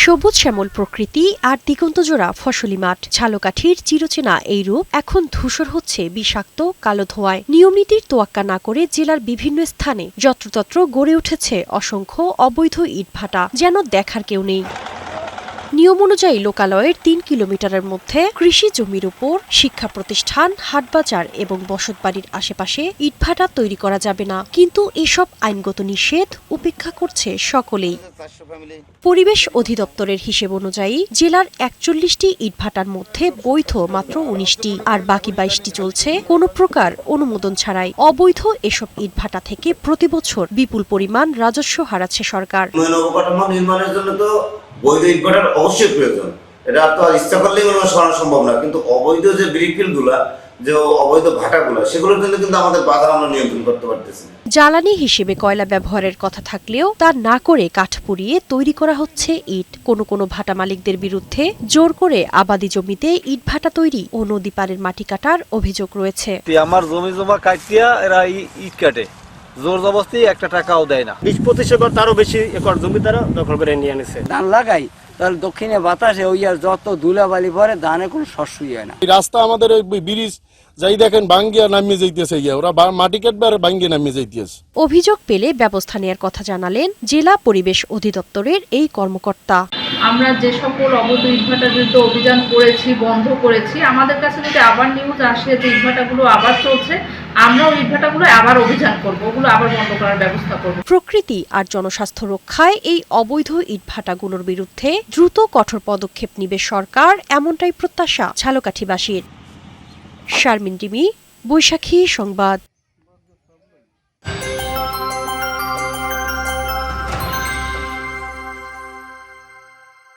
সবুজ শ্যামল প্রকৃতি আর দিগন্তজোড়া ফসলি মাঠ, ঝালকাঠির চিরচেনা এই রূপ এখন ধূসর হচ্ছে বিষাক্ত কালো ধোঁয়ায়। নিয়মনীতির তোয়াক্কা না করে জেলার বিভিন্ন স্থানে যত্রতত্র গড়ে উঠেছে অসংখ্য অবৈধ ইটভাটা, যেন দেখার কেউ নেই। নিয়ম অনুযায়ী লোকালয়ের ৩ কিলোমিটারের মধ্যে কৃষি জমির উপর শিক্ষা প্রতিষ্ঠান, হাটবাজার এবং বসতবাড়ির আশেপাশে ইটভাটা তৈরি করা যাবে না, কিন্তু এসব আইনগত নিষেধ উপেক্ষা করছে সকলেই। পরিবেশ অধিদপ্তরের হিসেব অনুযায়ী জেলার ৪১টি ইটভাটার মধ্যে বৈধ মাত্র ১৯টি, আর বাকি ২২টি চলছে কোনো প্রকার অনুমোদন ছাড়াই। অবৈধ এসব ইটভাটা থেকে প্রতি বছর বিপুল পরিমাণ রাজস্ব হারাচ্ছে সরকার। নির্মাণের জন্য তো বৈধ ইটভাটার অবশ্যই প্রয়োজন, এটা তো ইচ্ছা করলেই সরানো সম্ভব না, কিন্তু অবৈধ যে ব্রিকফিল্ডগুলা, যে অবৈধ ভাটাগুলো, সেগুলোর জন্য কিন্তু আমাদের বাজার আমরা নিয়ন্ত্রণ করতে পারতেছি। জ্বালানি হিসেবে কয়লা ব্যবহারের কথা থাকলেও তা না করে কাঠ পুড়িয়ে তৈরি করা হচ্ছে ইট। কোনো ভাটা মালিকদের বিরুদ্ধে জোর করে আবাদি জমিতে ইট ভাটা তৈরি ও নদী পাড়ের মাটি কাটার অভিযোগ রয়েছে। আমার জমি জমা কাটিয়া এরা ইট কাটে, জোর জবরদস্তি একটা টাকাও দেয় না। ২০-২৫ তারও বেশি একর জমি তারা দখল করে নিয়ে নিছে। ধান লাগাই তাহলে দক্ষিণে বাতাসে ওই আর যত ধুলাবালি পরে ধানে কোনো শস্যই হয় না। রাস্তা আমাদের ব্রিজ যাই দেখেন ভাঙ্গিয়া নামিয়ে যাইতেছে, ওরা মাটি কাটবে আর ভাঙ্গিয়ে নামিয়ে যাইতেছে। অভিযোগ পেলে ব্যবস্থা নেওয়ার কথা জানালেন জেলা পরিবেশ অধিদপ্তরের এই কর্মকর্তা। আমরা যে সকল অবৈধ ইটভাটার বিরুদ্ধে অভিযান করেছি, বন্ধ করেছি, আমাদের কাছে যদি আবার নিউজ আসে যে ইটভাটাগুলো আবার চলছে, আমরাও ইটভাটাগুলো আবার অভিযান করব, ওগুলো আবার বন্ধ করার ব্যবস্থা করব। প্রকৃতি আর জনস্বাস্থ্য রক্ষায় এই অবৈধ ইটভাটাগুলোর বিরুদ্ধে দ্রুত কঠোর পদক্ষেপ নিবে সরকার, এমনটাই প্রত্যাশা ঝালকাঠিবাসীর। শারমিন রিমি, বৈশাখী সংবাদ।